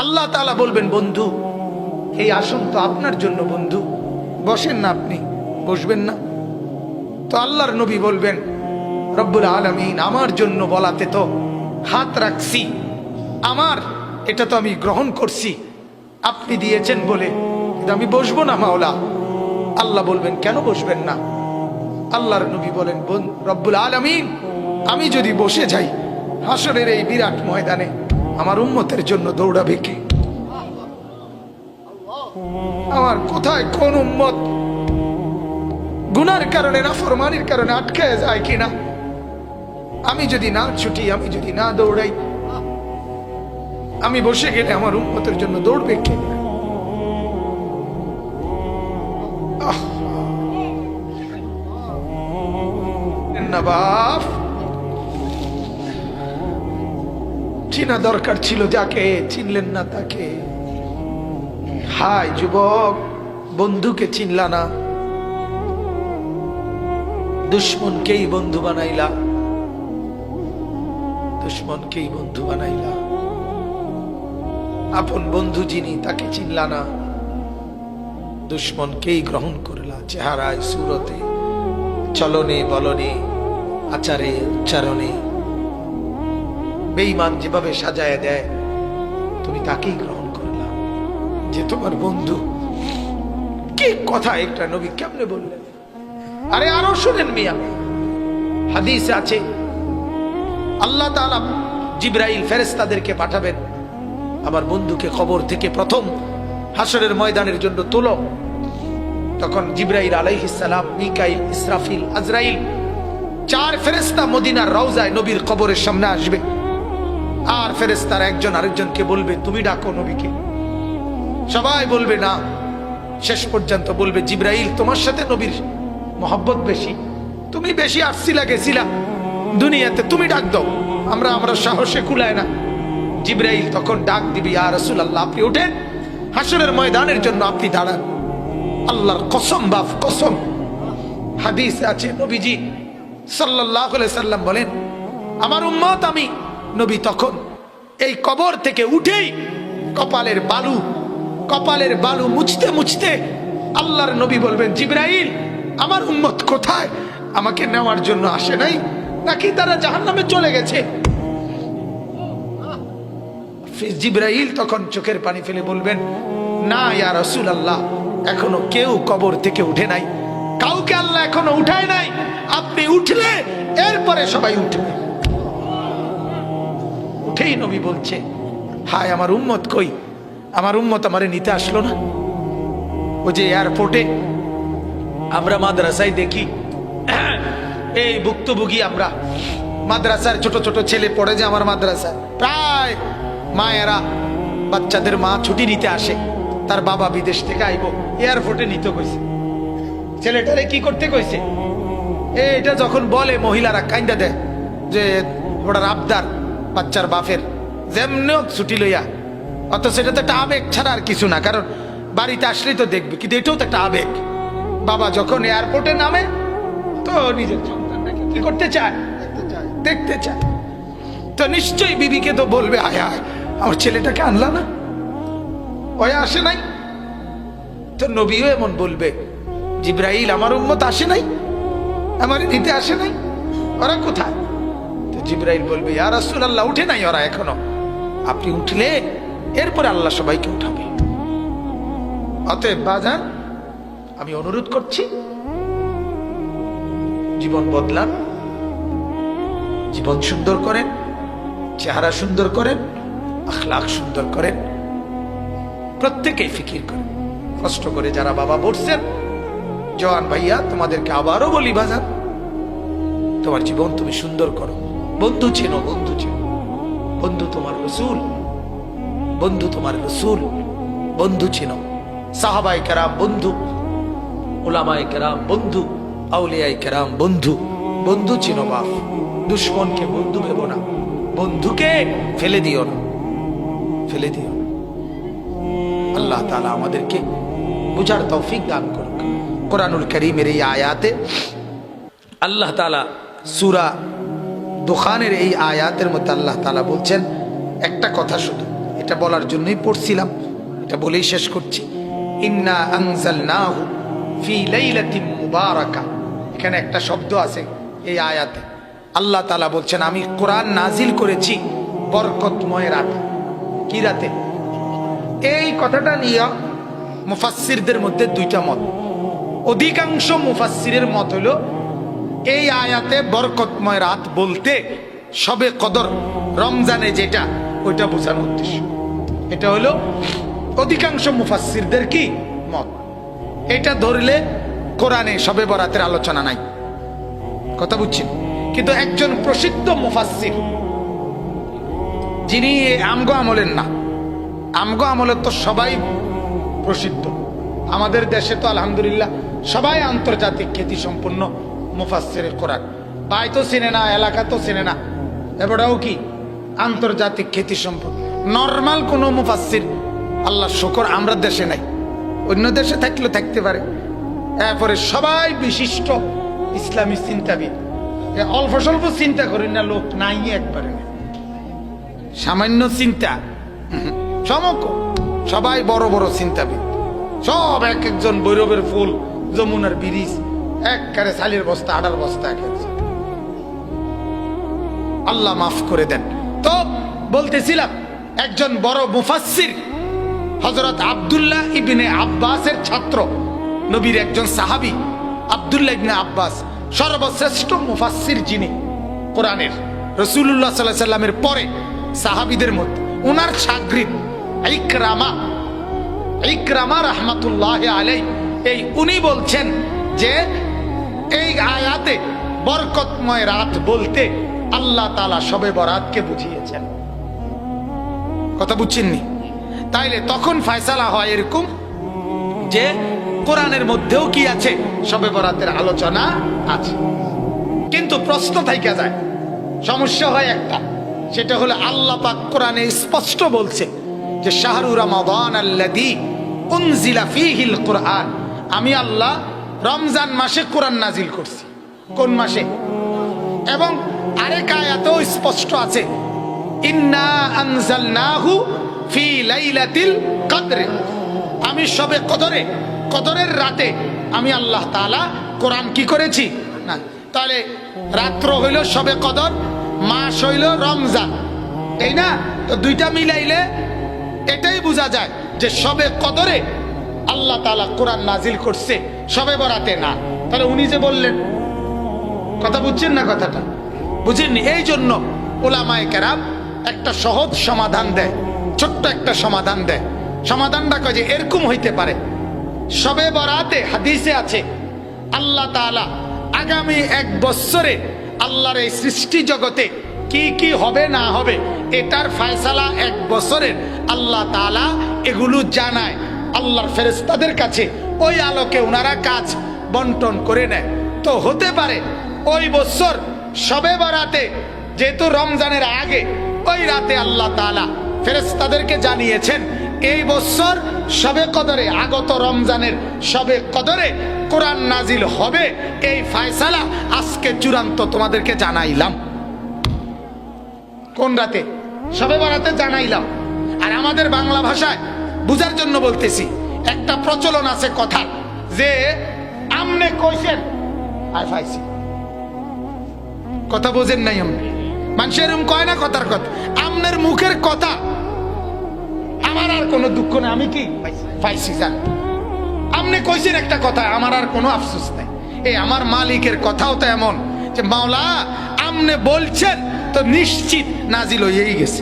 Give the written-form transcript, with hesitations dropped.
আল্লাহ তাআলা বলবেন, বন্ধু এই আসন তো আপনার জন্য, বন্ধু বসেন না, আপনি বসবেন না? তো আল্লাহর নবী বলবেন, রব্বুল আলামিন আমার জন্য বলাতে তো হাত রাখছি, আমার এটা তো আমি গ্রহণ করছি, আপনি দিয়েছেন বলে, কিন্তু আমি বসবো না মাওলা। আল্লাহ বলবেন, কেন বসবেন না? আল্লাহর নবী বলেন, রব্বুল আলামিন আমি যদি বসে যাই হাসরের এই বিরাট ময়দানে আমার উম্মতের জন্য দৌড়াবে কে? আমার কোথায় কোন উম্মত গুনার কারণে, নাফরমানির কারণে আটকায় যায় কিনা? আমি যদি না ছুটি, আমি যদি না দৌড়াই, আমি বসে গেলে আমার উম্মতের জন্য দৌড়বে কে? না বাপ, চিনা দরকার ছিল যাকে, চিনলেন না তাকে। হায় যুবক, বন্ধুকে চিনলা না, দুশ্মনকেই বন্ধু বানাইলা, দুশ্মনকেই বন্ধু বানাইলা। আপন বন্ধু যিনি তাকে চিনলা না, দুশ্মনকেই গ্রহণ করলা। চেহারায়, সুরতে, চলনে বলনে, আচারে উচ্চারণে বেঈমান যেভাবে সাজায় দেয়, তুমি তাকেই গ্রহণ করলা যে তোমার বন্ধু। কি কথা একটা নবী কেমনে বললেন! আরে আরো শুনেন মিয়া, হাদিসে আছে আল্লাহ তাআলা জিবরাইল ফেরেশতাদেরকে পাঠাবেন, আমার বন্ধুকে কবর থেকে প্রথম হাসরের ময়দানের জন্য তোলো। তখন জিবরাইল আলাইহিস সালাম, মিকাইল, ইসরাফিল, আজরাইল, 4 ফেরেশতা মদিনার রওজায় নবীর কবরের সামনে আসবে। আর ফেরেশতারা একজন আরেকজনকে বলবে, তুমি ডাকো নবীকে। সবাই বলবে না, শেষ পর্যন্ত বলবে, জিবরাইল তোমার সাথে নবীর মহব্বত বেশি, তুমি বেশি আসছিলা গেছিলা দুনিয়াতে, তুমি ডাক দাও, আমরা সাহসে কুলায় না। জিবরাইল তখন ডাক দিবি, ইয়া রাসূলুল্লাহ আপনি উঠেন, হাসরের ময়দানের জন্য আপনি দাঁড়ান। আল্লাহর কসম বাপ কসম, হাদিসে আছে নবীজি সাল্লাল্লাহু আলাইহি সাল্লাম বলেন, আমার উম্মত আমি নবী তখন এই কবর থেকে উঠেই কপালের বালু মুছতে মুছতে আল্লাহর নবী বলবেন, জিবরাইল আমার উম্মত কোথায়? আমাকে নেওয়ার জন্য আসে নাই নাকি তারা জাহান্নামে চলে গেছে? জিবরাইল তখন চোখের পানি ফেলে বলবেন, না ইয়া রাসূলুল্লাহ, এখনো কেউ কবর থেকে উঠে নাই, কাউকে আল্লাহ এখনো উঠায় নাই, আপনি উঠলে এরপরে সবাই উঠবে। উঠেই নবী বলছে, হায় আমার উম্মত কই? আমার উম্মত আমারে নিতে আসলো না। ওই যে এয়ারপোর্টে আমরা মাদ্রাসায় দেখি, এই ভুক্তভোগী আমরা, মাদ্রাসার ছোট ছোট ছেলে পড়ে যে আমার মাদ্রাসায়, প্রায় মায়েরা বাচ্চাদের মা ছুটি নিতে আসে, তার বাবা বিদেশ থেকে আইব, এয়ারপোর্টে নিতে কইছে, ছেলেটারে কি করতে কইছে, এটা যখন বলে মহিলারা কাইন্দা দেয় যে ওটার আবদার বাচ্চার বাপের, যেমন ছুটি লইয়া, অত সেটা তো একটা আবেগ ছাড়া আর কিছু না, কারণ বাড়িতে আসলেই তো দেখবে, কিন্তু এটাও তো একটা আবেগ। বাবা যখন এয়ারপোর্টে নামে তো নিজের সন্তানটাকে কি করতে চায়, দেখতে চায়, তো নিশ্চয়ই বিবিকে তো বলবে, আয় আয় আমার ছেলেটাকে আনলা না, ওই আসে নাই। তো নবীও এমন বলবে, জিবরাইল আমার উম্মত আসে নাই, আমার নিতে আসে নাই, ওরা কোথায়? তো জিবরাইল বলবে, ইয়া রাসূলুল্লাহ উঠে নাই ওরা এখনো, আপনি উঠলে এরপরে আল্লাহ সবাইকে উঠাবে। অতএব বাজান, আমি অনুরোধ করছি, জীবন বদলান, জীবন সুন্দর করেন, চেহারা সুন্দর করেন, আখলাক সুন্দর করেন, প্রত্যেকেই ফিকির করেন। কষ্ট করে যারা বাবা বলছেন, জওয়ান ভাইয়া তোমাদেরকে আবারও বলি, বাজান তোমার জীবন তুমি সুন্দর করো, বন্ধু চেনো, বন্ধু চেনো, বন্ধু তোমার রাসূল, বন্ধু তোমার রাসূল, বন্ধু চেনো, সাহাবায়ে কেরাম বন্ধু, উলামায়ে কেরাম বন্ধু, আউলিয়ায়ে কেরাম বন্ধু, বন্ধু চেনো বাপ, দুশ্মনকে বন্ধু ভেবো না, বন্ধুকে ফেলে দিও না, ফেলে দিও না। আল্লাহ তাআলা আমাদেরকে বুঝার তৌফিক দান করুক। কোরআনুল কারীমের এই আয়াতে আল্লাহ তাআলা সূরা দুখানের এই আয়াতের মধ্যে আল্লাহ তাআলা বলছেন একটা কথা শুধু, এটা বলার জন্যই পড়ছিলাম, এটা বলেই শেষ করছি। ইন্না আনজালনাহু ফি লাইলাতিন মুবারাকা, এখানে একটা শব্দ আছে এই আয়াতে। আল্লাহ তাআলা বলছেন আমি কোরআন নাজিল করেছি বরকতময় রাতে। কি রাতে? এই কথাটা নিয়ে মুফাসসিরদের মধ্যে দুইটা মত। অধিকাংশ মুফাসসিরের মত হলো এই আয়াতে বরকতময় রাত বলতে শবে কদর, রমজানে যেটা, ওইটা বোঝানোর উদ্দেশ্য। এটা হলো অধিকাংশ মুফাসসিরদের কি মত। এটা ধরলে কোরআনে শবে বরাতের আলোচনা নাই, কথা বুঝছেন? কিন্তু একজন প্রসিদ্ধ মুফাসসির, যিনি আমগো আমলের না, আমগো আমলের তো সবাই প্রসিদ্ধ, আমাদের দেশে তো আলহামদুলিল্লাহ সবাই আন্তর্জাতিক খ্যাতি সম্পন্ন মুফাসসিরে কোরআন। বাই তো চেনে না, এলাকা তো চেনে না, এবারেও কি আন্তর্জাতিক খ্যাতি সম্পন্ন নর্মাল কোন মুফাসসির আল্লাহর শুকর আমরা দেশে নাই, অন্য দেশে থাকলে থাকতে পারে। এরপরে সবাই বিশিষ্ট ইসলামী চিন্তাবিদ, অল্প স্বল্প চিন্তা করি না লোক নাই একবারে, সামান্য চিন্তা সমক, সবাই বড় বড় চিন্তাবিদ, সব এক একজন বৈরবের ফুল, যমুনার ব্রিজ, একবারে সালের বস্তা, আটার বস্তা, এক একজন। আল্লাহ মাফ করে দেন। তো বলতেছিলাম একজন বড় মুফাসসির হযরত আব্দুল্লাহ ইবনে আব্বাসের ছাত্র, নবীর একজন সাহাবী আব্দুল্লাহ ইবনে আব্বাস, সর্বশ্রেষ্ঠ মুফাসসির যিনি কোরআনের, রাসূলুল্লাহ সাল্লাল্লাহু আলাইহি সাল্লামের পরে সাহাবীদের মধ্যে ওনার শাগরিদ ইকরামা রাহমাতুল্লাহি আলাইহি, এই উনি বলছেন যে এই আয়াতে বরকতময় রাত বলতে আল্লাহ তাআলা শবে বরাতকে বুঝিয়েছেন। কথা বুঝছেননি? তাইলে তখন ফয়সালা হয় এরকম যে কোরআনের মধ্যেও কি আছে, শবে বরাতের আলোচনা আছে। কিন্তু প্রশ্ন থাইকা যায়, সমস্যা হয় একটা, সেটা হলো আল্লাহ পাক কোরআনে স্পষ্ট বলছে যে শাহরু রমাদান আল্লাযী উনজিলা ফীহিল কুরআন, আমি আল্লাহ রমজান মাসে কোরআন নাজিল করছি। কোন মাসে? এবং আরেক আয়াতেও স্পষ্ট আছে ইন্না আনজালনাহু ফি লাইলাতিল কদর, আমি শবে কদরে, কদরের রাতে আমি আল্লাহ তাআলা কোরআন কি করেছি না। তাহলে রাত্র হইল শবে কদর, মাস হইল রমজান, তাই না? তো দুইটা মিলাইলে এটাই বোঝা যায় যে শবে কদরে আল্লাহ তাআলা কোরআন নাজিল করছে, শবে বরাতে না। তাহলে উনি যে বললেন, কথা বুঝছেন না? কথাটা বুঝেননি? এই জন্য উলামায়ে কেরাম একটা সহজ সমাধান দেয়, ছোট্ট একটা সমাধান দেয়। সমাধানটা কয় যে এরকম হইতে পারে, শবে বরাতে হাদিসে আছে আল্লাহ তাআলা আগামী 1 বছরে আল্লাহর এই সৃষ্টি জগতে কি কি হবে না হবে এটার ফয়সালা 1 বছরের আল্লাহ তাআলা এগুলো জানায় আল্লাহর ফেরেশতাদের কাছে, ওই আলোকে ওনারা কাজ বন্টন করে নেয়। তো হতে পারে ওই বছর শবে বরাতে, যেহেতু রমজানের আগে, ওই রাতে আল্লাহ তাআলা ফেরেশতাদেরকে জানিয়েছেন এই বছর শবে কদরে, আগত রমজানের শবে কদরে কোরআন নাজিল হবে, এই ফয়সালা আজকে চূড়ান্ত তোমাদেরকে জানাইলাম। কোন রাতে? শবে বরাতে জানাইলাম। আর আমাদের বাংলা ভাষায় বুঝার জন্য বলতেছি, একটা প্রচলন আছে কথা যে আমনে কইছেন আর পাইছি, কথা বোঝেন নাই? মানুষের এরকম কয় না, কথার কথা, আমনের মুখের কথা আমার আর কোনো দুঃখ নেই, আমি কি পাইছি জান। আমনে কইছেন একটা কথা, আমার আর কোনো আফসোস নাই। এই আমার মালিকের কথাও তো এমন যে মাওলা আমনে বলছেন তো নিশ্চিত নাজিল হয়েই গেছে।